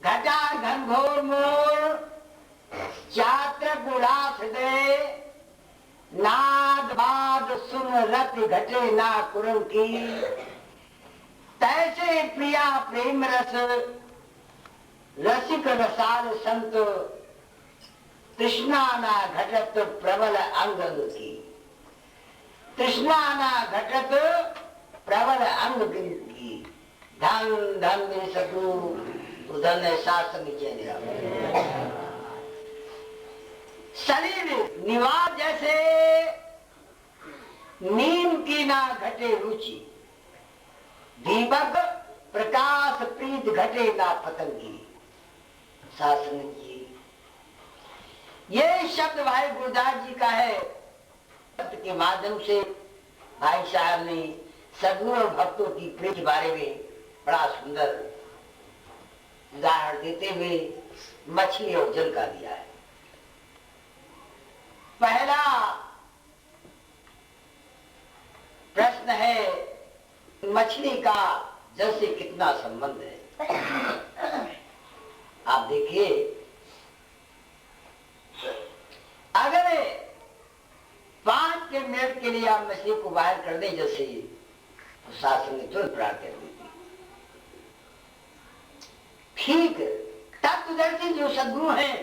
घटा घनघोर मोर चात्र गुड़ास दे, नाद बाद सुन रत घटे ना कुरन की। तैसे प्रिया प्रेम रस रसिक रसाल संत, तृष्णा ना घटत प्रबल अंग की। तृष्णा ना घटत प्रबल अंग की। धन धन सतु धन शासन शरीर निवार जैसे नीम की ना घटे रुचि, दीपक प्रकाश प्रीत घटे ना पतंगी। शासन जी ये शब्द भाई गुरदास जी का है। के माध्यम से भाई साहब ने सद्गुरु और भक्तों की प्रेम के बारे में बड़ा सुंदर उदाहरण देते हुए मछली और जल का दिया है। पहला प्रश्न है मछली का जल से कितना संबंध है। आप देखिए, अगर 5 मिनट के लिए आप मछली को बाहर कर दें जैसे, तो शासन ने तुरंत प्राण कर दी। ठीक तत्वदर्शी जो सद्गुरु हैं,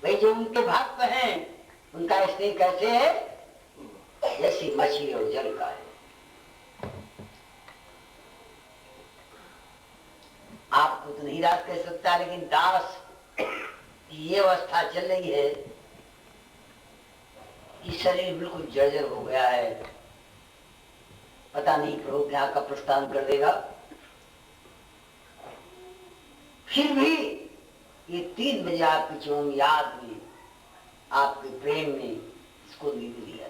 भाई जो उनके भक्त हैं, उनका स्नेह कैसे है, जैसी मछली और जल का है। आपको तो नहीं दास कह सकता, लेकिन दास की ये अवस्था चल रही है कि शरीर बिल्कुल जर्जर हो गया है। पता नहीं प्रभु क्या का प्रस्थान कर देगा। फिर भी ये 3 बजे आपकी चोम याद में, आपके प्रेम में इसको नींद लिया।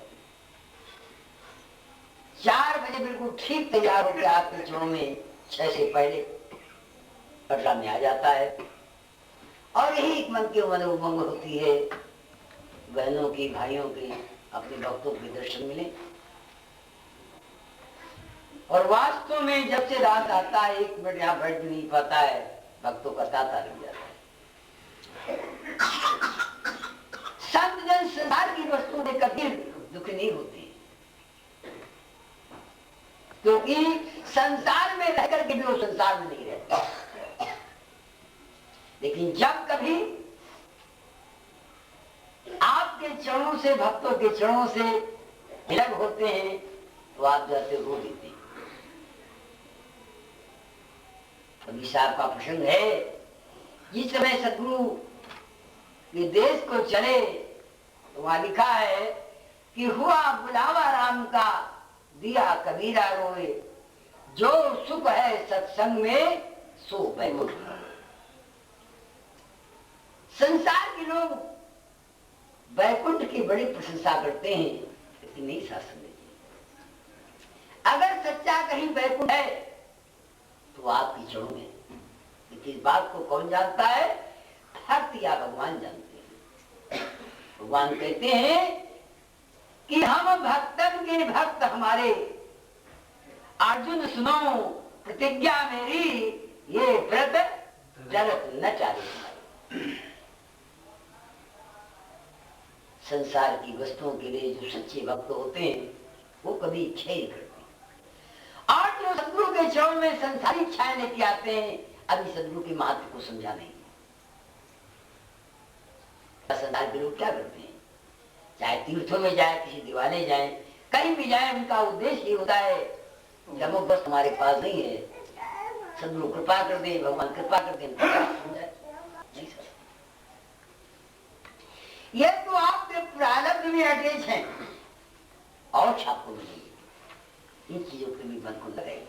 4 बजे बिल्कुल ठीक तैयार होकर आपके चोम में 6 से पहले पटला में आ जाता है। और यही एक मन की मन उमंग होती है, बहनों की, भाइयों की, अपने भक्तों के दर्शन मिले। और वास्तव में जब से रात आता है, 1 मिनट यहाँ बैठ भी नहीं पाता है, भक्तों का तांता लग जाता है। संत जन संसार की वस्तुओं से कभी दुखी नहीं होते, क्योंकि संसार में रहकर के भी वो संसार में नहीं रहते। लेकिन जब कभी आपके चरणों से, भक्तों के चरणों से विलग होते हैं, तो आप जाते रो देते हैं। अभी साहब का प्रसंग है, जिस समय सद्गुरु ये देश को चले, तो वहां लिखा है कि हुआ बुलावा राम का, दिया कबीरा रोए, जो सुख है सत्संग में सो बैकुंठ। संसार के लोग बैकुंठ की बड़ी प्रशंसा करते हैं, लेकिन नहीं शासन में। अगर सच्चा कहीं बैकुंठ है तो आपकी चरणों में। लेकिन इस बात को कौन जानता है? भक्त या भगवान जानते हैं। भगवान कहते हैं कि हम भक्तन के भक्त हमारे, अर्जुन सुनो प्रतिज्ञा मेरी, ये व्रत जगत न चाले। संसार की वस्तुओं के लिए जो सच्चे भक्त होते हैं, वो कभी इच्छा ही करते हैं। और जो सद्गुरु के चरण में संसारी इच्छाएं लेके आते हैं, अभी सद्गुरु के महत्व को समझा नहीं। संसार के लोग क्या करते हैं, चाहे तीर्थों में जाए, किसी दिवाले जाए, कहीं भी जाए, उनका उद्देश्य ये होता है कि हम बस हमारे पास नहीं है, सद्गुरु कृपा कर दे, भगवान कृपा कर दे। ये तो आपके प्रारब्ध में अटैच है और छापो मिलेगी। इन चीजों के भी मन को लगाइए।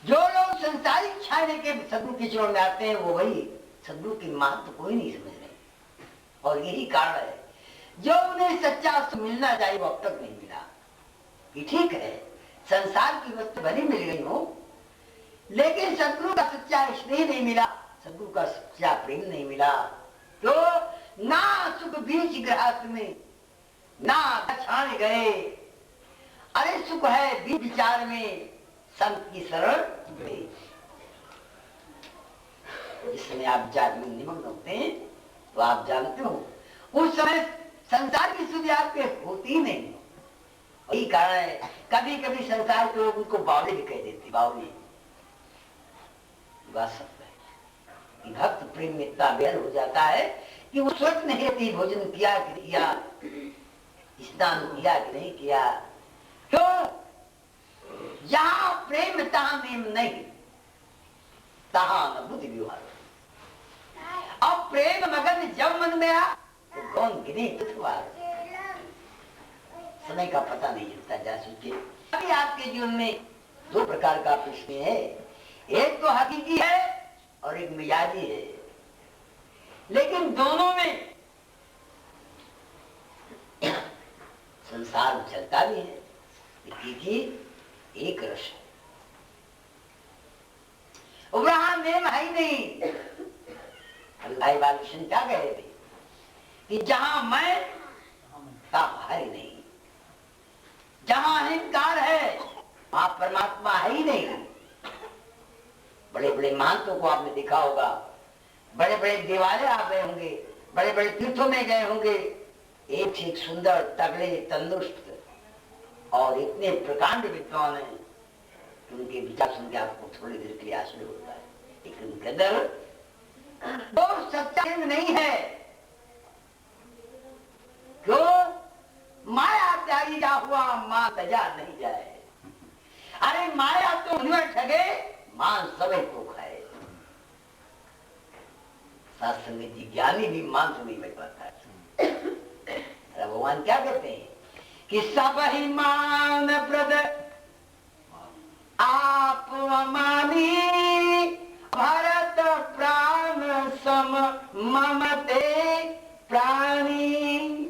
जो लोग संसारिक इच्छा लेके सद्गुरु के चरण में आते हैं, वो वही सद्गुरु की महत्व को ही नहीं समझ रहे। और यही कारण है जो उन्हें सच्चा मिलना चाहिए वो अब तक नहीं मिला। कि ठीक है, संसार की वस्तु भली मिल गई हो, लेकिन सद्गुरु का सच्चा स्नेह नहीं मिला, सद्गुरु का सच्चा प्रेम नहीं मिला। तो ना सुख बीच ग्रहस्थ में, ना छान गए, अरे सुख है बीच विचार में, संत की शरण गए। जिस समय आप जाग में निमग्न होते हैं तो आप जानते हो उस समय संसार की सुधि आपके होती ही नहीं। यही कारण है कभी कभी संसार के लोग उनको बावले भी कह देते, बावले भक्त प्रेम में इतना बेहद हो जाता है कि वो सोच नहीं रहती भोजन किया कि नहीं किया, स्नान किया कि नहीं किया। क्यों? जहां प्रेम तहां नेम नहीं, तहां न बुद्धि व्यवहार। अब प्रेम मगन जब मन में आ तो कौन गिने तुथवार। समय का पता नहीं चलता। जा सोचिए अभी आपके जीवन में दो प्रकार का प्रश्न है, एक तो हकीकी है और एक मिजाजी है, लेकिन दोनों में संसार चलता भी है। हकीकी एक रस है, वहां नेम है ही नहीं। अभी भाई बालकृष्ण क्या कह रहे थे कि जहां मैं तहां है ही नहीं, जहां अहंकार है वहां परमात्मा है ही नहीं। बड़े बड़े महंतों को आपने देखा होगा, बड़े बड़े देवालय आप गए होंगे, बड़े बड़े तीर्थों में गए होंगे, एक से एक सुंदर, तगड़े, तंदुरुस्त और इतने प्रकांड विद्वान हैं कि उनके विचार सुन के आपको थोड़ी देर के लिए आश्चर्य होता है, लेकिन उनके अंदर वो सच्चाई नहीं है। क्यों? माया त्यागी जा हुआ मां तजा नहीं जाए। अरे माया तो उन्हें ठगे, मां सभी को खाए। शास्त्र में ज्ञानी भी मान से नहीं बच पाता है। भगवान क्या कहते हैं कि सब ही मान प्रद आप अमानी, भरत प्राण सम ममते प्राणी।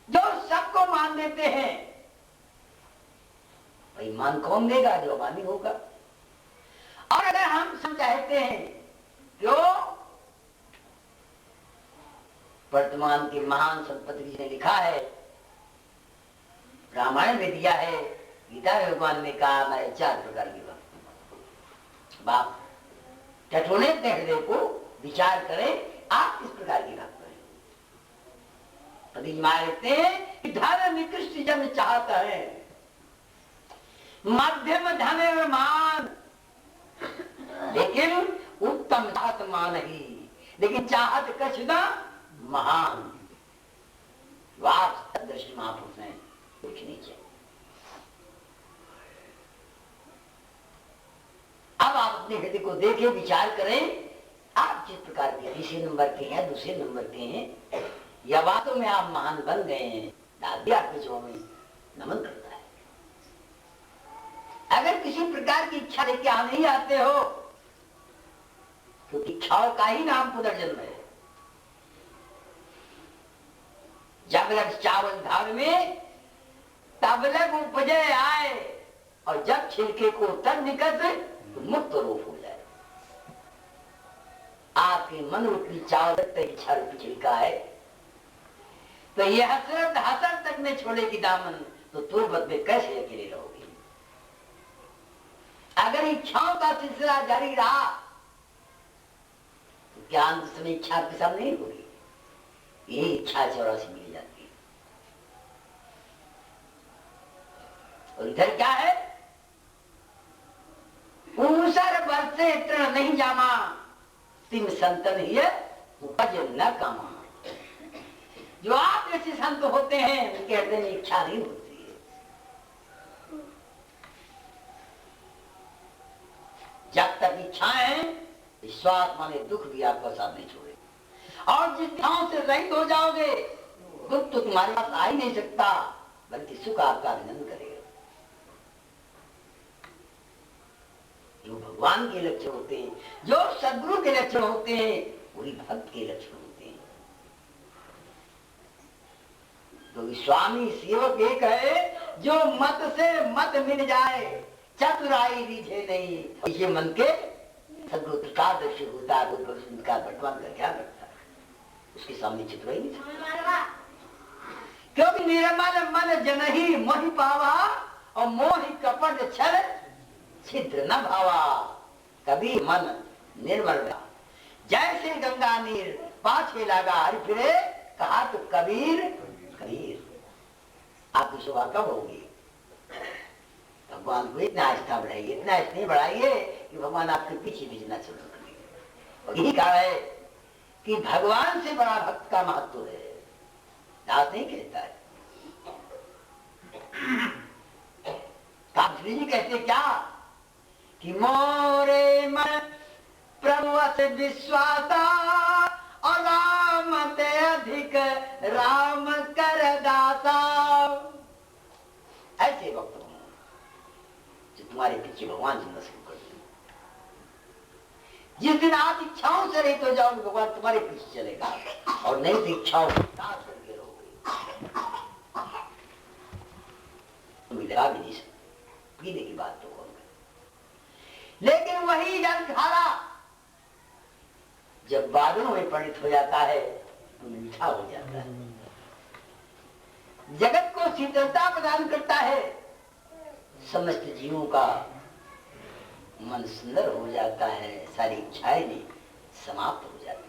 जो सबको मान देते हैं, भाई मान कौन देगा? जो अमानी होगा। और अगर हम समझाते हैं क्यों, वर्तमान के महान संपत्ति जी ने लिखा है, रामायण में दिया है, गीता में भगवान ने कहा मैं 4 प्रकार की भक्त। बाप टटोले अपने हृदय को, विचार करें आप किस प्रकार की भक्त हैं। मारते हैं धन निकृष्ट जन चाहता है, मध्यम धन और मान, लेकिन उत्तम चाहत मान ही, लेकिन चाहत कछुदा महान। आप सदृश महापुरुष हैं, कुछ नहीं चाहिए। अब आप अपने हृदय को देखें, विचार करें आप जिस प्रकार के तीसरे नंबर के हैं, दूसरे नंबर के हैं, या बातों में आप महान बन गए हैं, दादी आपके जो में नमन करता है। अगर किसी प्रकार की इच्छा लेके आप नहीं आते हो, क्योंकि इच्छाओं का ही नाम पुनर्जन्म है। जब लग चावल धार में तब लग उपजे आए, और जब छिलके को तब निकल तो मुक्त रूप हो जाए। आपके मन रूपी चावल इच्छा रूपी छिलका है, तो ये हसरत हसर तक में छोड़ेगी दामन, तो तुरबत में कैसे अकेले रहोगे। अगर इच्छाओं का सिलसिला जारी रहा तो क्या अंत समय इच्छा आपके सामने नहीं होगी। यही इच्छा 84 मिल जाती है। और इधर क्या है, ऊसर बरसे तृण नहीं जामा, तिम संतन ही उपज न कामा। जो आप जैसे संत होते हैं उनके हृदय में इच्छा नहीं होती है। जब तक इच्छाएं, विश्वास माने दुख भी आपका साथ नहीं छोड़े। और जिस इच्छाओं से रहित हो जाओगे, दुख तो तुम्हारे पास आ ही नहीं सकता, बल्कि सुख आपका अभिनंदन करेगा। जो भगवान के लक्षण होते हैं, जो सद्गुरु के लक्षण होते हैं, वही भक्त के लक्षण होते हैं। तो स्वामी सेवक एक है, जो मत से मत मिल जाए, चतुराई रीझे नहीं। ये मन के सद्गुरु प्रकार दर्शी होता है, का भगवान का क्या करता है, उसके सामने चतुराई नहीं। क्योंकि निर्मल मन जनही मोहि पावा, और मोहि कपट छल छिद्र न भावा। कभी मन निर्मल गंगा, जैसे गंगा नीर पाछे लगा हरि फिरे, कहा तो कबीर कबीर। आपकी शोभा कब होगी? भगवान को इतना आस्था बढ़ाइए, इतना स्नेह बढ़ाइए कि भगवान आपके पीछे भेजना शुरू कर देंगे। और यही कहा है कि भगवान से बड़ा भक्त का महत्व है। दास नहीं कहता है। काफी जी कहते क्या कि मोरे मन प्रभु से विश्वासा और राम ते अधिक राम कर दासा। ऐसे वक्त जो तुम्हारे पीछे भगवान चलना शुरू कर दें। जिस दिन आप इच्छाओं से रहित हो जाओगे भगवान तुम्हारे पीछे चलेगा, और नहीं तो इच्छाओं के साथ करके रहोगे, तुम लगा भी नहीं सकते। पीने की बात तो कौन करे, लेकिन वही जलधारा जब बादलों में परिणित हो जाता है तो मीठा हो जाता है, जगत को शीतलता प्रदान करता है, समस्त जीवों का मन सुंदर हो जाता है, सारी इच्छाएं नहीं समाप्त हो जाती।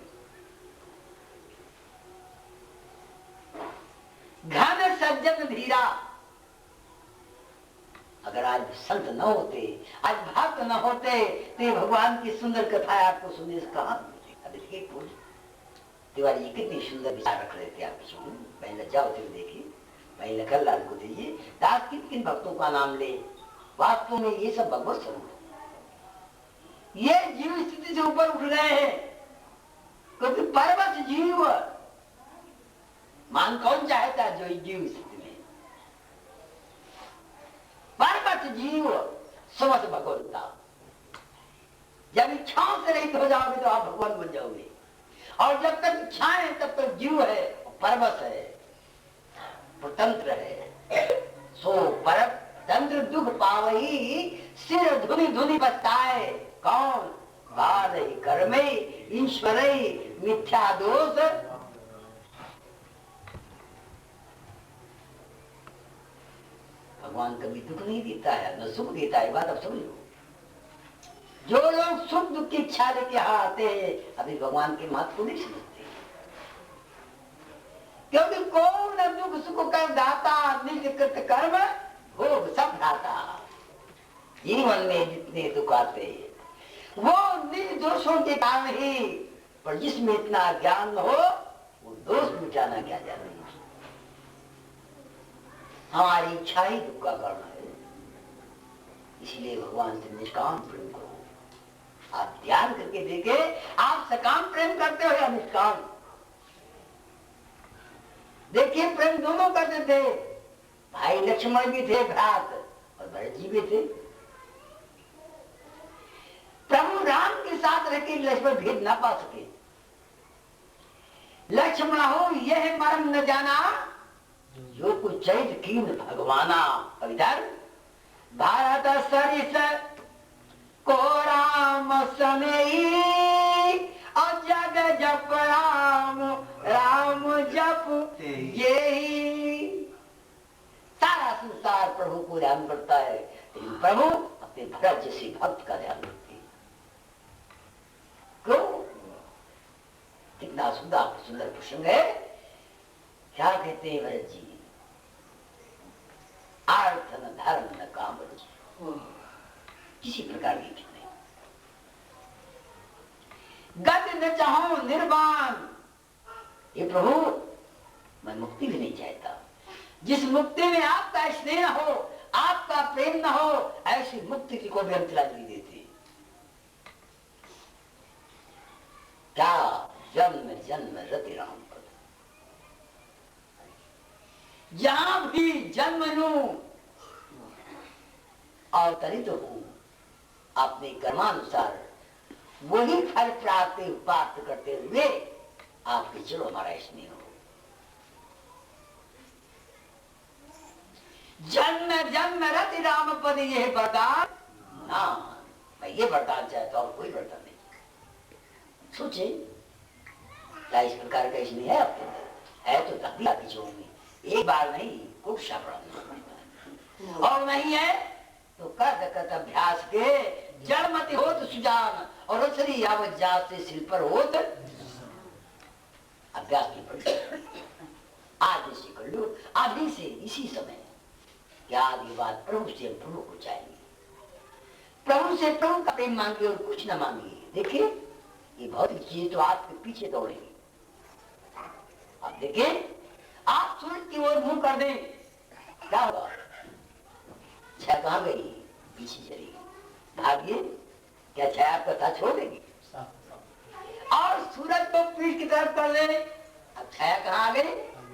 घन सज्जन धीरा, अगर आज संत न होते, आज भक्त न होते, तो ये भगवान की सुंदर कथाएं आपको सुनने से कहां मिलती। अब देखिए तिवारी जी कितनी सुंदर विचार रख रहे थे आप सुन। पहले जाओ थे देखिए, पहले लखनलाल को दीजिए, दास किन किन भक्तों का नाम ले। वास्तव में ये सब भगवत स्वरूप है। ये जीव स्थिति से ऊपर उठ गए हैं, क्योंकि परमत जीव मान कौन चाहता है? जो जीव स्थिति में परमत जीव समस्त भगवंता। जब इच्छाओं से रहित हो जाओगे तो आप भगवान बन जाओगे, और जब तक इच्छाएं है तब तक जीव है, परमत है, स्वतंत्र है। सो परतंत्र दुख पावही, सिर धुनि धुनि बसताए। कौन? बाद ही कर्मे ईश्वर मिथ्या दोष। भगवान कभी दुख नहीं देता है, न सुख देता है, बात अब समझ लो। जो लोग सुख दुख की इच्छा लेके आते हैं अभी भगवान के महत्व को नहीं समझते, क्योंकि कौन दुख सुख कर दाता, निज कृत कर्म भोग सब दाता। जीवन में जितने दुख आते वो निज दोषों के कारण ही, पर जिसमें इतना ज्ञान हो वो दोष मिटाना क्या जाने। हमारी इच्छा ही दुख का कारण है, इसलिए भगवान से निष्काम प्रेम करो। आप ध्यान करके देखे, आप सकाम प्रेम करते हो या निष्काम? देखिए प्रेम दोनों करते थे। भाई लक्ष्मण भी थे भ्रात, और भरत जी भी थे। प्रभु राम के साथ रहकर लक्ष्मण भेद ना पा सके। लक्ष्मण हो यह मर्म न जाना, जो कुछ चैत कीन भगवाना। और इधर भारत सरिस को राम सनई, और जग जप राम राम जप यही। सारा संसार प्रभु को ध्यान करता है, लेकिन प्रभु अपने भरत जैसे भक्त का ध्यान रखते। क्यों? कितना सुंदर प्रसंग है। क्या कहते हैं भरत जी? अर्थ न धर्म न काम, किसी प्रकार की इच्छा नहीं। गति न चाहो निर्वाण। ये प्रभु मैं मुक्ति भी नहीं चाहता। जिस मुक्ति में आपका स्नेह हो, आपका प्रेम न हो, ऐसी मुक्ति को भी हम दिला नहीं देते। क्या जन्म जन्म रति राम पद, जहां भी जन्म लूं अवतरित हूं, अपने कर्मानुसार वही फल प्राप्त करते हुए आपके चलो हमारा स्नेह हो। जन्म जन्म रति राम पद यह वरदान ना, मैं ये वरदान चाहता हूं, कोई वरदान नहीं। सोचे क्या इस प्रकार का स्नेह है आपके अंदर? है तो तब भी आती छोड़ूंगी, एक बार नहीं, कुछ और नहीं है तो कर अभ्यास के जड़मति होत सुजान और रसरी यावत जात से सिल पर होत अभ्यास की पड़ी। आज से कर लो, अभी से इसी समय। क्या ये बात प्रभु से प्रभु को चाहिए, प्रभु से प्रभु का प्रेम मांगिए और कुछ न मांगिए। देखिए ये भौतिक चीज तो आपके पीछे दौड़ेगी। आप देखिए आप सूरज की ओर मुंह कर दें, क्या होगा? छाया कहां गई? पीछे चली भागिए, क्या छाया आपका साथ छोड़ देगी? और सूरज को पीठ की तरफ कर ले, अब छाया कहां आ गई?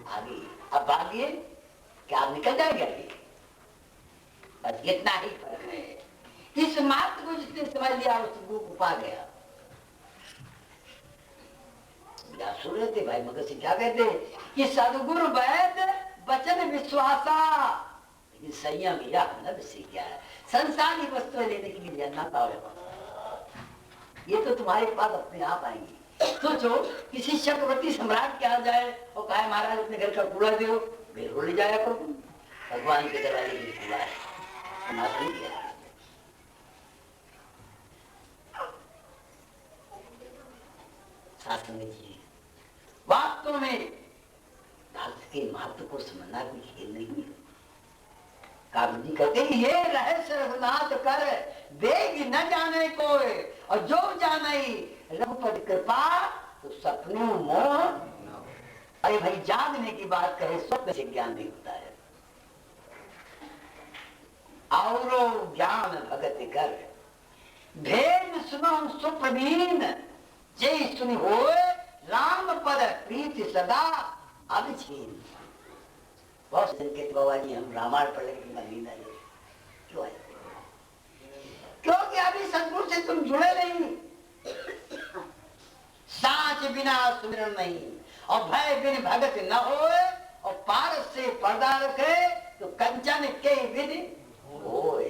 आगे। अब भागिए, क्या आप निकल जाएंगे? बस इतना ही फर्क है। इस मात्र को जिसने समझ लिया उसको पा गया। सुन रहे थे भाई मगर से क्या कहते कि सदगुरु वैद वचन विश्वासा, लेकिन संयम या नभ से क्या है? संसारी वस्तुएं लेने के लिए जानना पाओगे, ये तो तुम्हारे पास अपने आप आएंगी। सोचो किसी चक्रवर्ती सम्राट के आ जाए और कहे महाराज अपने घर का कूड़ा दो, फिर ले जाया करो। भगवान के दरवाजे में कूड़ा है, नहीं किया। शास्त्र में जी वास्तव में भक्त के महत्व को समझना कोई खेल नहीं है। काबू जी कहते हैं ये रहस्य रघुनाथ कर देगी न जाने कोई, और जो जाने रघुपति कृपा तो सपने मोह। अरे भाई जागने की बात कहे स्वप्न से ज्ञान नहीं होता है। और ज्ञान भगत कर भेद सुनो सुप्रवीण, जय सुनि होए राम पद प्रीति सदा अभिछीन। बहुत संकेत बाबा जी हम रामायण पढ़ लेकिन नींद आई क्यों आई? क्योंकि अभी सदगुरु से तुम जुड़े नहीं। साच बिना सुमिरन नहीं और भय बिन भगत न होए, और पारस से पर्दा रखे तो कंचन के विधि होए।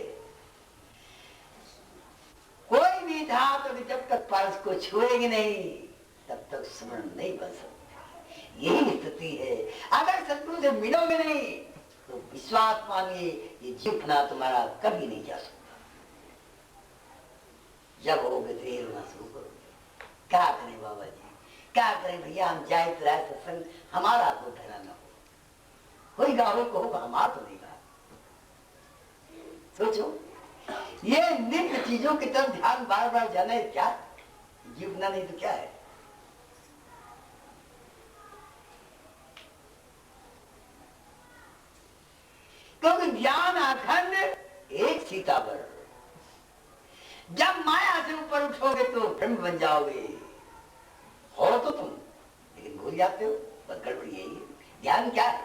कोई भी धातु तो जब तक पारस को छुएगी नहीं तब तक स्मरण नहीं बन सकता। यही स्थिति है। अगर सदगुरु से मिलोगे नहीं तो विश्वास मानिए ये जीवना तुम्हारा कभी नहीं जा सकता। जब होगे तो ये रोना शुरू करोगे। क्या करें बाबा जी, क्या करें भैया, हम जाए तो रहे सत्संग, हमारा तो ठहरा न हो। कोई गाँव को होगा, हमारा तो नहीं गा। सोचो ये नित्य चीजों की तरफ ध्यान बार बार जाना है, क्या जीवना नहीं तो क्या है? क्योंकि ज्ञान अखंड एक सीतावर। जब माया से ऊपर उठोगे तो ब्रह्म बन जाओगे। हो तो तुम, लेकिन भूल जाते हो। बस गड़बड़ी यही है। ध्यान क्या है?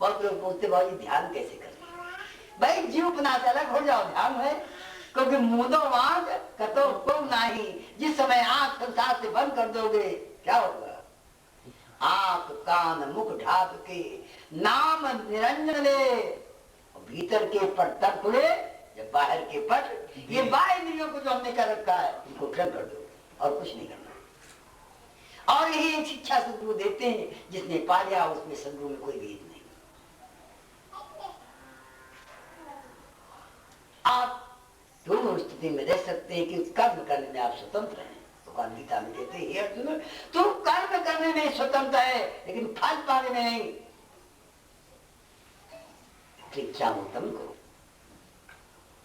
बहुत लोग पूछते भाई ध्यान कैसे करें? भाई जीव अपना से अलग हो जाओ, ध्यान है। क्योंकि मुदो आंख कतो को नहीं, जिस समय आंख संसार से बंद कर दोगे क्या होगा? आंख कान मुख ढाक के नाम निरंजन ले, भीतर के पट तब खुले जब बाहर के पट। ये बाह्य इंद्रियों को जो हमने कर रखा है इनको ड्रम कर दो और कुछ नहीं करना। और यही एक शिक्षा सदगुरु देते हैं, जिसने पा लिया उसमें सदगुरु में कोई भेद नहीं। आप दोनों स्थिति में रह सकते हैं कि कर्म करने में आप स्वतंत्र हैं। तो गीता में कहते हैं अर्जुन तू कर्म करने में स्वतंत्र है लेकिन फल पाने में नहीं। उत्तम करो।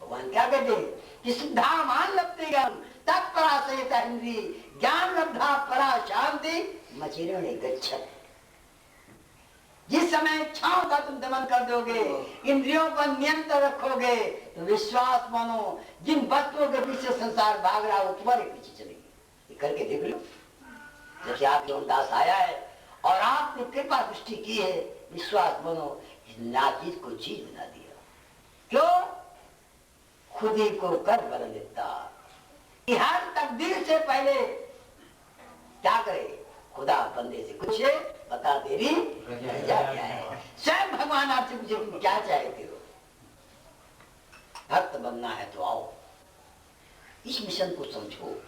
भगवान क्या कहते हैं कि सिद्धा मान लपते तब पराशयता इंद्रिय ज्ञान लब्धा परा शांति मचिरणे गच्छति। जिस समय इच्छाओं का तुम दमन कर दोगे, इंद्रियों पर नियंत्रण रखोगे, तो विश्वास मानो जिन वस्तुओं के पीछे संसार भाग रहा है वो तुम्हारे पीछे चलेगी। ये करके देख लो। जैसे आप दास आया है और आपने कृपा दृष्टि की है, विश्वास मानो नाचीज को चीज बना दिया। क्यों? खुद ही को कर बन देता। हर तकदीर से पहले क्या करे? खुदा बंदे से कुछ बता तेरी रजा क्या है। स्वयं भगवान आपसे पूछे तुम क्या चाहते हो? भक्त बनना है तो आओ, इस मिशन को समझो।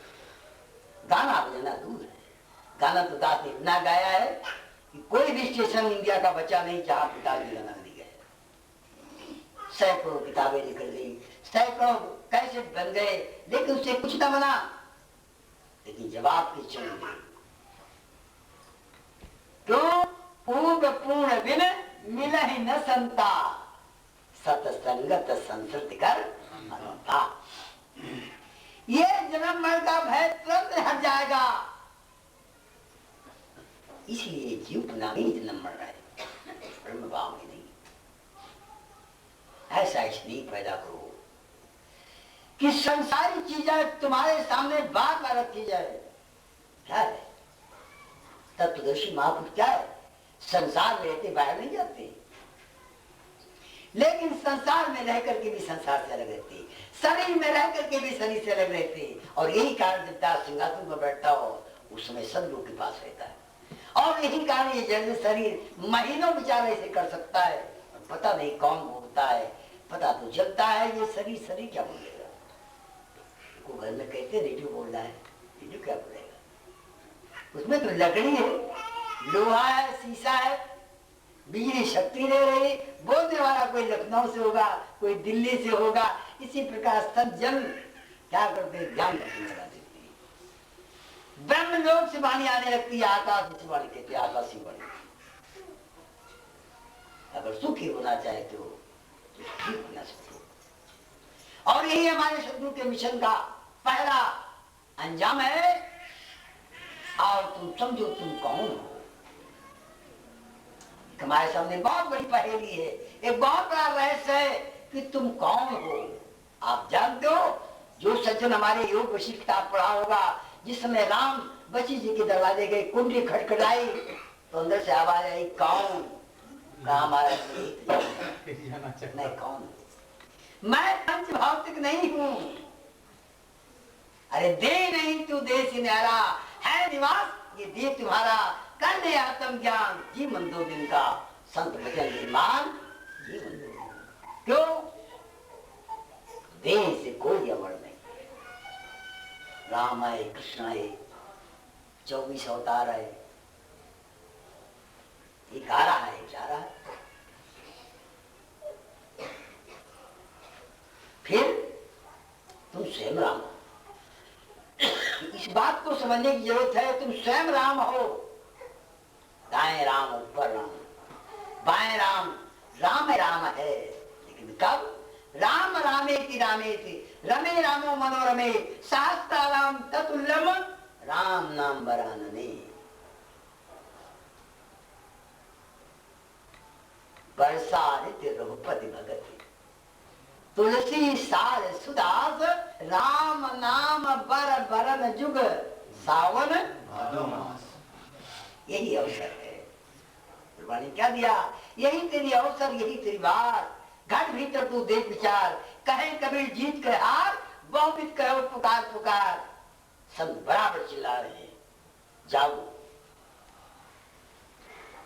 गाना बजाना दूर है। गाना तो दास ने इतना गाया है कि कोई भी स्टेशन इंडिया का बचा नहीं जहां पिताजी गाना नहीं गए। सैकड़ों किताबें निकल गई, सैकड़ों कैसेट बन गए, लेकिन उससे कुछ न बना। लेकिन जवाब की चुन क्यों? पूर्ण पूर्ण बिन मिल ही न संता, सतसंगत संसृत कर अनंता। ये जन्म मरण का भय तुरंत हट जाएगा। इसलिए जीव बना ही जन्म मर रहा है, ब्रह्म भाव में नहीं। ऐसा इसलिए पैदा करो कि संसारी चीजें तुम्हारे सामने बार बार रखी जाए। क्या है तत्वदर्शी महापुरुष? क्या है? संसार में रहते बाहर नहीं जाते, लेकिन संसार में रह करके भी संसार से अलग रहते, शरीर में रह करके भी शरीर से अलग रहते। और यही कारण जब दास सिंहासन पर बैठता हो उस समय सदगुरु के पास रहता है। और यही कारण ये जड़ शरीर महीनों बेचारे से कर सकता है, पता नहीं कौन बोलता है, पता तो चलता है ये शरीर शरीर क्या बोलेगा। को घर में कहते रेडियो बोल रहा है, रेडियो क्या बोलेगा? उसमें तो लकड़ी है, लोहा है, शीशा है, बिजली शक्ति दे रही। बोलने वाला कोई लखनऊ से होगा, कोई दिल्ली से होगा। इसी प्रकार सब जन क्या करते, ज्ञान लगा देते हैं। ब्रह्म लोक से वाणी आने लगती है, आकाश से वाणी कहते हैं, आकाश से वाणी। अगर सुखी होना चाहे तो ठीक होना सकते। और यही हमारे सदगुरु के मिशन का पहला अंजाम है। और तुम समझो तुम कौन हो। हमारे सामने बहुत बड़ी पहेली है, एक बहुत बड़ा रहस्य है कि तुम कौन हो। आप जानते हो, जो सज्जन हमारे योग वशी किताब पढ़ा होगा, जिस समय राम बची जी के दरवाजे गए, कुंडी खटखटाई तो अंदर से आवाज आई, कौन? कहा हमारा मैं कौन? मैं पंच भौतिक नहीं हूं। अरे दे नहीं तू देश न्यारा है निवास ये दे तुम्हारा, कर दे आत्म ज्ञान जी मन 2 दिन का, संत भजन निर्माण जी मन 2 दिन। क्यों? देह से कोई अमर नहीं। राम आए, कृष्ण आए, 24 अवतार आए, एक आ रहा है, एक जा रहा है। फिर तुम स्वयं राम हो। इस बात को समझने की जरूरत है, तुम स्वयं राम हो। दाएं राम, ऊपर राम, बाएं राम, राम राम है। लेकिन कब? राम रामेति रामेति रमे रामो मनोरमे सहस्त्राराम ततुल्यम राम नाम बरानने। वर्षा नित्य रघुपति भगति तुलसी सार सुदास, राम नाम बर बरन जुग सावन भादो मास। यही अवसर है। कुर्बानी क्या दिया? यही तेरी अवसर, यही तेरी बात। घट भीतर तू देख विचार, कहे कबीर जीत के हार, बहुविध कहो पुकार पुकार। सब बराबर चिल्ला रहे हैं, जागो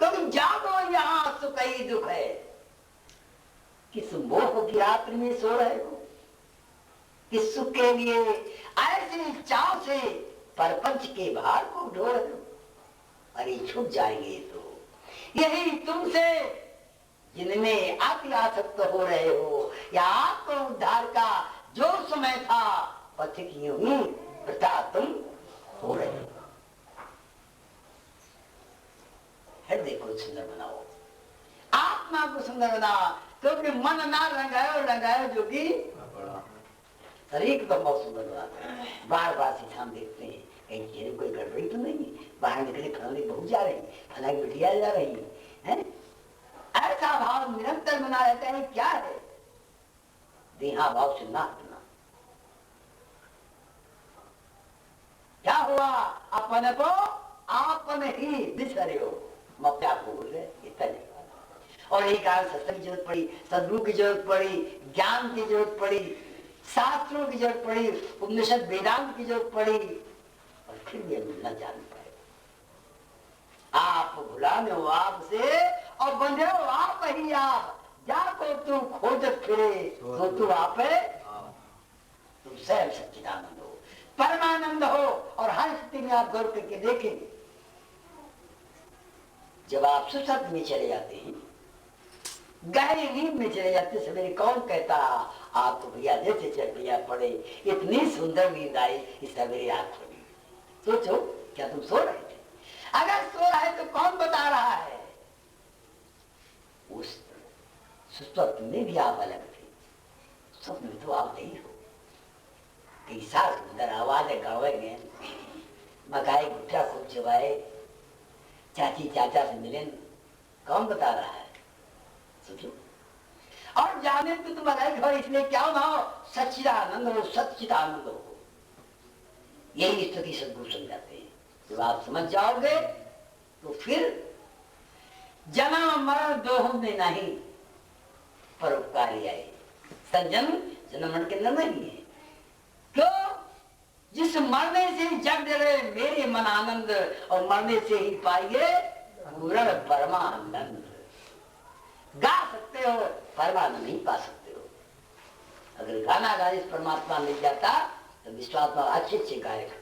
तुम जागो, यहाँ सुख ही दुख है। किस मोह की रात्रि में सो रहे हो? किस सुख के लिए ऐसे चाव से परपंच के भार को ढो रहे हो? अरे छूट जाएंगे तो यही तुमसे जिनमें अति आसक्त हो रहे हो, या आत्म उद्धार का जो समय था, पथिक यूं ही वृथा तुम हो रहे हो। हृदय को सुंदर बनाओ, आत्मा को सुंदर बनाओ, क्योंकि मन ना रंगायो जो कि शरीर को बहुत सुंदर बनाते हैं। बार बार सीधा देखते हैं कहीं चेहरे कोई गड़बड़ी तो नहीं, बाहर निकले फलाने बहू जा रही, फलाने बिटिया जा रही है। ऐसा भाव निरंतर बना रहता है। क्या है? देहा भाव से ना हटना। क्या हुआ? अपन को आपन ही बिसरे हो, मैं आपको बोल रहे इतना नहीं। और यही कारण सत्संग की जरूरत पड़ी, सदगुरु की जरूरत पड़ी, ज्ञान की जरूरत पड़ी, शास्त्रों की जरूरत पड़ी, उपनिषद वेदांत की जरूरत पड़ी। और फिर भी हम न जान पाए। आप भुलाने हो आपसे और बंधे हो आप ही आप। जाको तू खोजत फिरे तो तू आप तुम स्वयं सच्चिदानंद हो, परमानंद हो। और हर स्थिति में आप गौर करके देखेंगे, जब आप सुसत में चले जाते हैं गहरी नींद में चले जाते सवेरे कौन कहता आप तो भैया जैसे चल भैया पड़े, इतनी सुंदर नींद आई इस सवेरे आंख खुली। सोचो क्या तुम सो रहे थे? अगर सो रहे तो कौन बता रहा है? उस स्वप्न में भी आप अलग थे, स्वप्न में तो आप नहीं हो। कैसा सुंदर आवाज है, गावे मकाई गुट्ठा खूब चबाए, चाची चाचा से मिले, कौन बता रहा है? सोचो। और जाने तो तुम अलग हो, इसलिए क्या ना हो, सच्चिदानंद हो, सच्चिदानंद हो। यही स्थिति सद्गुरु समझाते हैं। जब आप समझ जाओगे तो फिर जन्म मरण दोहों में नहीं परोपकारी आए। संजम जन्म मरण के अंदर नहीं है। क्यों? जिस मरने से जग डरे मेरे मन आनंद, और मरने से ही पाइए पूर्ण परमानंद। गा सकते हो, परमानंद नहीं पा सकते हो। अगर गाना गा इस परमात्मा मिल जाता तो विश्वात्मा अच्छे अच्छे गायक हैं।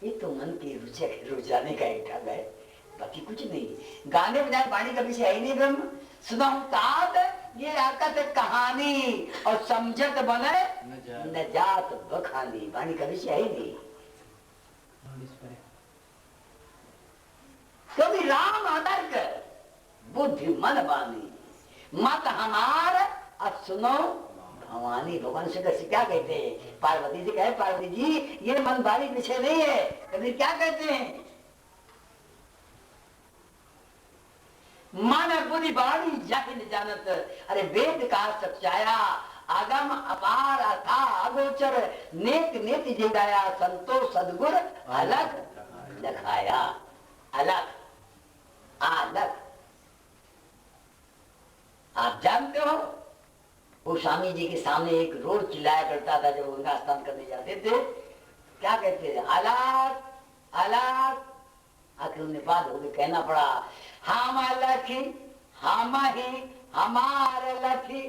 ये तो मन की रुझाने का एक ढंग है, बाकी कुछ नहीं। गाने बजाने वाणी का विषय है ही नहीं। ब्रह्म सुनाऊं तात ये आकत कहानी, और समझत बने न जात बखानी। वाणी का विषय है ही नहीं। क्योंकि राम अतर्क बुद्धि मन बानी, मत हमार अब सुनो भवानी। भगवान शंकर से क्या कहते हैं? पार्वती से कहे पार्वती जी ये मन बानी विषय नहीं है। कभी क्या कहते हैं? मन बुद्धि बाणी जाहिर जानत। अरे वेद का सच्चाया, आगम अपार अथा अगोचर, नेक नेत जिगाया, संतोष सदगुर अलग लखाया। अलग अलग। आप जानते हो वो स्वामी जी के सामने एक रोज चिल्लाया करता था जब गंगा स्नान करने जाते थे। क्या कहते थे? अलग अलग। आखिर उन्हें बात हो गई, कहना पड़ा हम लखी हम ही हमारे लखी,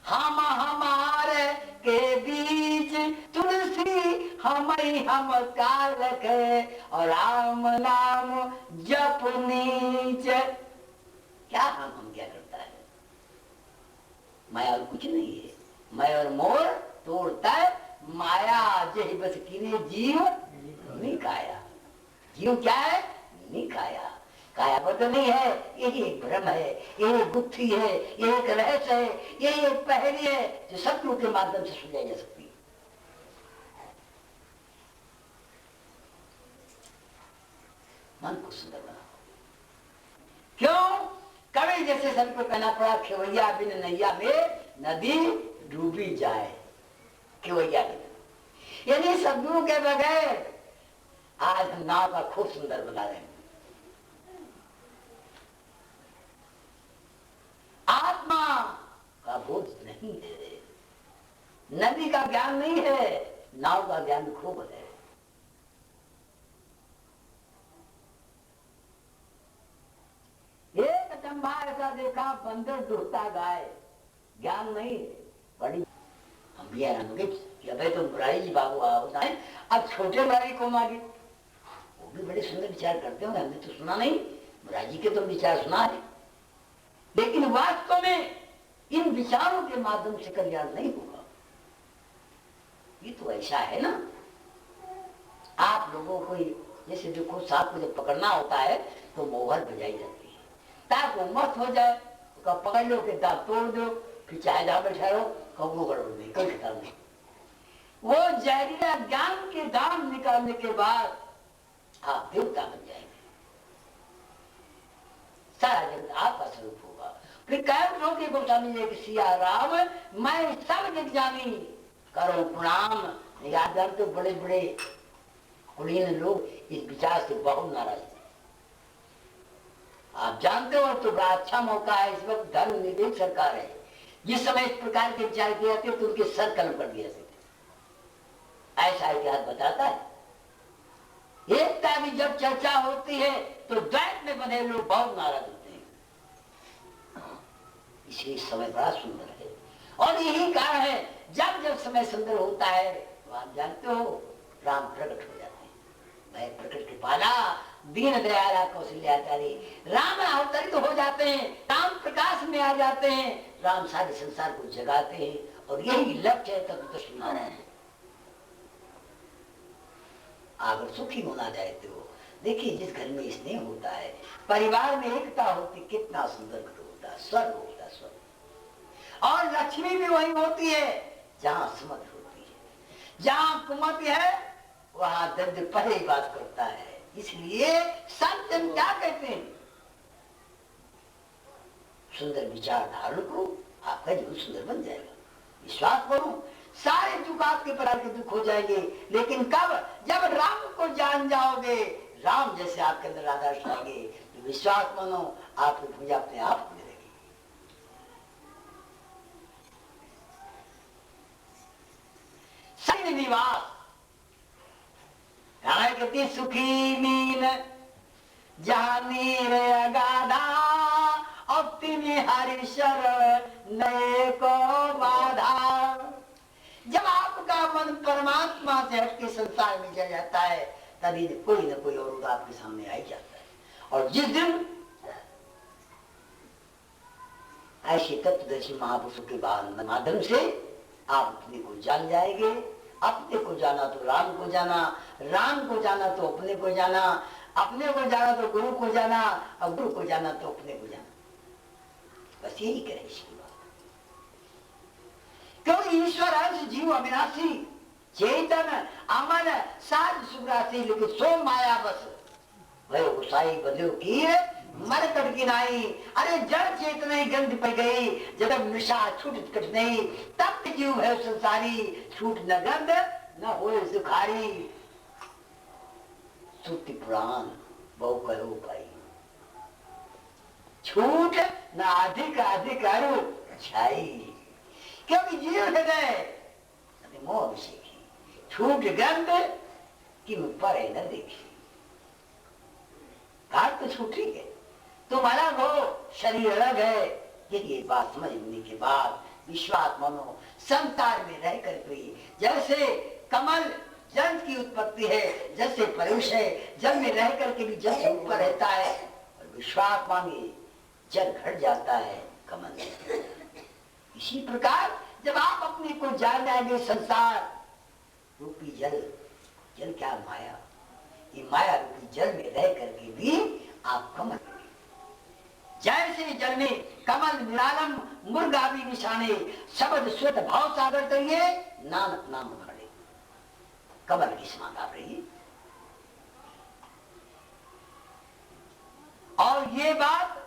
हम हमारे के बीच तुलसी, हम ही हम का लखे, और राम नाम जप नीच। क्या हम क्या करता है? माया और कुछ नहीं है। माया और मोर तोड़ता है माया, जही बस कीने जीव नहीं काया। जीव क्या है? नहीं काया। काया पर तो नहीं है। यही एक भ्रम है, यही एक गुत्थी है, यही एक रहस्य है, यही एक पहेली है जो सत्यों के माध्यम से सुलझाई जा सकती है। मन को सुंदर बनाओ। क्यों? कवि जैसे संत को कहना पड़ा खेवैया बिन नैया में नदी डूबी जाए। खेवैया बिन, यानी सदगुरु के बगैर आज हम नाव का खूब सुंदर बना रहे हैं। आत्मा का बोध नहीं है, नदी का ज्ञान नहीं है, नाव का ज्ञान खूब है। एक अचंभा ऐसा देखा बंदर दुहता गाय, ज्ञान नहीं है। बड़ी हम भी हैरान हो गए कि अबे तो मुरारी जी बाबू बताए अब छोटे मुरारी को मांगे। वो भी बड़े सुंदर विचार करते हो, हमने तो सुना नहीं। मुरारी जी के तो विचार सुना है, लेकिन वास्तव में इन विचारों के माध्यम से कल्याण नहीं होगा। ये तो ऐसा है ना, आप लोगों को जैसे देखो सांप को जब पकड़ना होता है तो मोहर बजाई जाती है ताकि वो मस्त हो जाए। तो पकड़ लो के दांत तोड़ दो, फिर चाहे जहां बैठा रहो, कबू गड़बड़ नहीं, कोई खतरा नहीं। वो जहरीला ज्ञान के दाम निकालने के बाद आप देवता बन जाएंगे, सारा जगत आपका स्वरूप होगा। फिर कह दो कि गोस्वामी जी कि सिया राम मैं सब जग जानी करो प्रणाम। याद तो बड़े बड़े कुलीन लोग इस विचार से बहुत नाराज हैं। आप जानते हो तो बड़ा अच्छा मौका है इस वक्त, धर्म निरपेक्ष सरकार है। जिस समय इस प्रकार के विचार किए जाते तो उनके सर कलम कर दिया सकते। ऐसा इतिहास बताता है। एकता की जब चर्चा होती है तो द्वैत में बने लोग बहुत नाराज होते हैं। इसलिए समय बड़ा सुंदर है, और यही कारण है जब जब समय सुंदर होता है तो आप जानते हो राम प्रकट हो जाते हैं। मैं प्रकट के पाला दीन दयाला कौशल्याचारी, राम अवतरित हो जाते हैं, राम प्रकाश में आ जाते हैं, राम सारे संसार को जगाते हैं, और यही लक्ष्य है तब तो श्रीमान। अगर सुखी होना जाए तो देखिए, जिस घर में स्नेह होता है, परिवार में एकता होती, कितना सुंदर घर होता है, स्वर्ग होता है, स्वर्ग। और लक्ष्मी भी वही होती है जहां सुमति होती है, जहां कुमति है वहां दर्द पहले ही बात करता है। इसलिए संत जन क्या कहते हैं, सुंदर विचार धारण करो, आपका जीवन सुंदर बन जाएगा। विश्वास करो, सारे दुख आपके प्रकार के दुख हो जाएंगे, लेकिन कब? जब राम को जान जाओगे, राम जैसे आपके अंदर आदर्श आएंगे, तो विश्वास मानो आपकी पूजा अपने आप होने लगेगी। निवास कहती सुखी मीन जहां नीर अगाधा, अब तिमी हरि शरण नए को बाधा। जब आपका मन परमात्मा से हटके संसार में चला जाता है, तभी कोई न कोई और आपके सामने आ जाता है। और जिस दिन ऐसे तत्वदर्शी महापुरुषों के माध्यम से आप अपने को जान जाएंगे, अपने को जाना तो राम को जाना, राम को जाना तो अपने को जाना, अपने को जाना तो गुरु को जाना, और गुरु को जाना तो अपने को जाना। बस यही करें इसकी बात। क्योंकि ईश्वर अंश जीव अविनाशी, चेतन अमन साध सुग्रासी, लेकिन सो माया बस भयो गुसाई बंधु की मर कट की नाई। अरे जड़ चेतना ही गंध पे गई, जब निशा छूट कट नहीं, तब जीव है संसारी, छूट न गंध न होए सुखारी। श्रुति पुराण बहु करो पाई, छूट न अधिक अधिक अरु छाई। क्योंकि जीव हृदय मोह अभिषेकी, छूट गंध कि परे न देखी। घाट तो छूट रही है, तुम अलग हो, शरीर अलग है। ये बात समझने के बाद विश्वास मानो संसार में रह कर कोई, जैसे कमल जल की उत्पत्ति है, जैसे परुष है जल में रह करके भी जल से ऊपर रहता है, और विश्वास मानिए जल घट जाता है कमल। इसी प्रकार जब आप अपने को जान जाएंगे, संसार रूपी जल, जल क्या माया, ये माया रूपी जल में रह करके भी आप कमल, जैसे जल में कमल निरालम मुर्गा भी निशाने, शब्द श्वेत भाव सागर करिए, नानक नाम खड़े, कमल की समान आप रहिए। और ये बात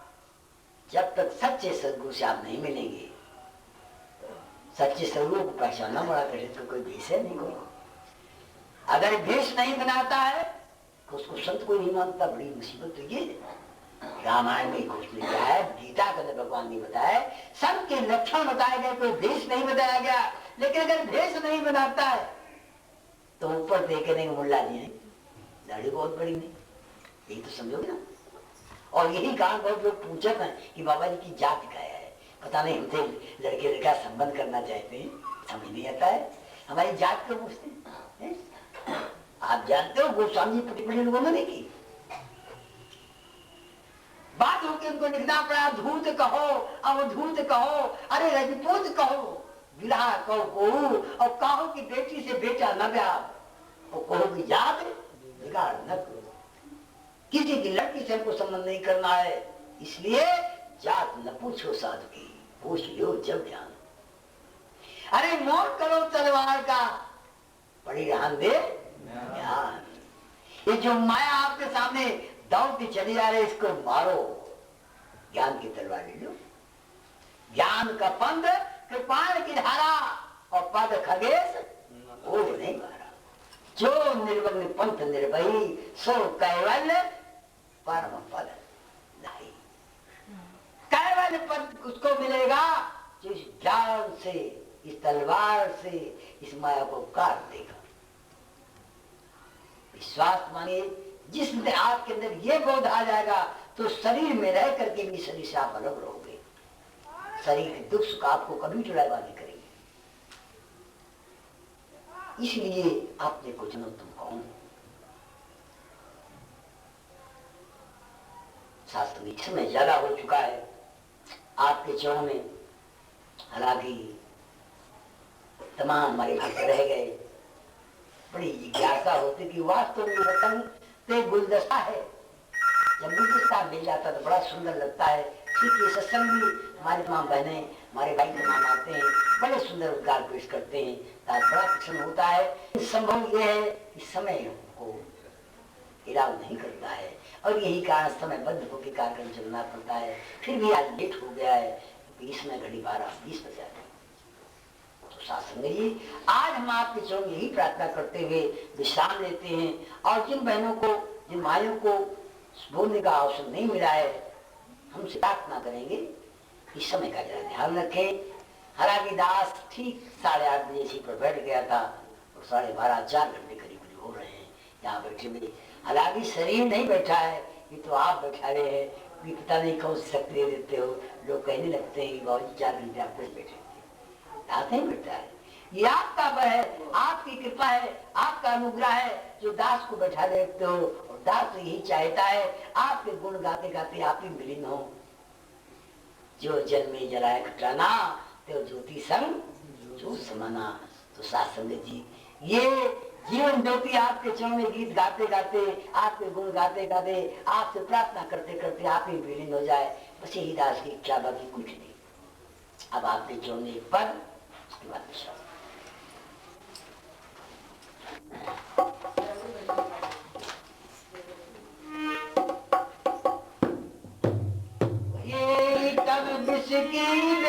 जब तक सच्चे सदगुरु से आप नहीं मिलेंगे, सच्चे सदगुरु को पहचानना बड़ा कठिन, तो कोई भेष है नहीं कोई। अगर भेष नहीं बनाता है तो उसको संत कोई नहीं मानता, बड़ी मुसीबत तो ये है। रामायण में कुछ लिखा है, गीता के अंदर भगवान ने बताया, संत के लक्षण बताए गए, कोई भेष नहीं बताया गया। लेकिन अगर भेष नहीं बनाता है तो ऊपर देखे नहीं मुल्ला जी नहीं, दाढ़ी बहुत बड़ी नहीं, यही तो समझोगे ना। और यही कारण बहुत लोग पूछते हैं कि बाबा जी की जात क्या है, पता नहीं, हमसे लड़के लड़का संबंध करना चाहते हैं, समझ नहीं आता है, हमारी जात क्यों पूछते हैं? आप जानते हो गोस्वामी जी पटी लोगों ने नहीं की बात होगी, उनको लिखना पड़ा धूत कहो, अवधूत कहो, अरे रजपूत कहो, विरहा कहो को, और कहो कि बेटी से बेटा न ब्याह, और कहो कि जात बिगाड़ न करो। किसी की लड़की से हमको संबंध नहीं करना है, इसलिए जात न पूछो साधु की, पूछ लो जब ज्ञान। अरे मोर करो तलवार का, पड़ी रहन दे ज्ञान। ये जो माया आपके सामने दौड़ती चली जा रही, इसको मारो, ज्ञान की तलवार ले लो। ज्ञान का पंथ कृपाण की धारा, और पद खगेश वो नहीं मारा। जो निर्वग्न पंथ निर्भयी, सो कैवल्य परम पद नहीं। कैवल्य पद उसको मिलेगा जो इस ज्ञान से, इस तलवार से इस माया को काट देगा। विश्वास मानिए, जिस दिन आपके अंदर ये बोध आ जाएगा तो शरीर में रह करके भी शरीर से आप अलग रहोगे। शरीर के दुख सुख आपको कभी चुड़ावा नहीं करेंगे। इसलिए आपने को जानो तुम कौन, अभी समय ज्यादा हो चुका है, आपके चरणों में हालांकि तमाम हमारे भक्त रह गए। बड़ी जिज्ञासा होती कि वास्तव में वतन तो गुलदस्ता है, जब गुलदस्ता मिल जाता तो बड़ा सुंदर लगता है। ठीक ये सत्संग भी हमारी तमाम बहनें, हमारे भाई तमाम आते हैं, बड़े सुंदर उद्गार पेश करते हैं, ताकि बड़ा प्रसन्न होता है। संभव यह है कि समय को इलाज नहीं करता है और यही कारण समयबद्ध होकर कार्यक्रम चलना पड़ता है। फिर भी आज लेट हो गया है, इसमें घड़ी 12:20 बजा है। तो सासंग जी, आज हम आपके चरणों में यही प्रार्थना करते हुए विश्राम लेते हैं और जिन बहनों को, जिन माइयों को बोलने का अवसर नहीं मिला है, हमसे प्रार्थना करेंगे इस समय का जरा ध्यान रखें। हालांकि दास ठीक 8:30 बजे से पर बैठ गया था और 12:30 4 घंटे करीब हो रहे हैं यहाँ बैठे हुए। हालांकि शरीर नहीं बैठा है, ये तो आप बैठा रहे हैं कि पता नहीं कौन सी शक्ति दे देते हो। लोग कहने लगते हैं कि बाबू जी 4 घंटे आप कैसे बैठे दास नहीं बैठा है, ये आपका बल है, आपकी कृपा है, आपका अनुग्रह है जो दास को बैठा देते हो। और दास यही चाहता है आपके गुण गाते गाते आप ही मिलिन हो। जो जल में जलाए खटाना तो ज्योति संग जो समाना। तो सासंग जी, ये जीवन ज्योति आपके चरणों में गीत गाते गाते, आपके गुण गाते गाते, आपसे प्रार्थना करते करते आप ही विलीन हो जाए, बस यही दास की इच्छा, बाकी कुछ नहीं। अब आपके चरणों में एक पद, उसके बाद विश्वास। ये तब विश्व की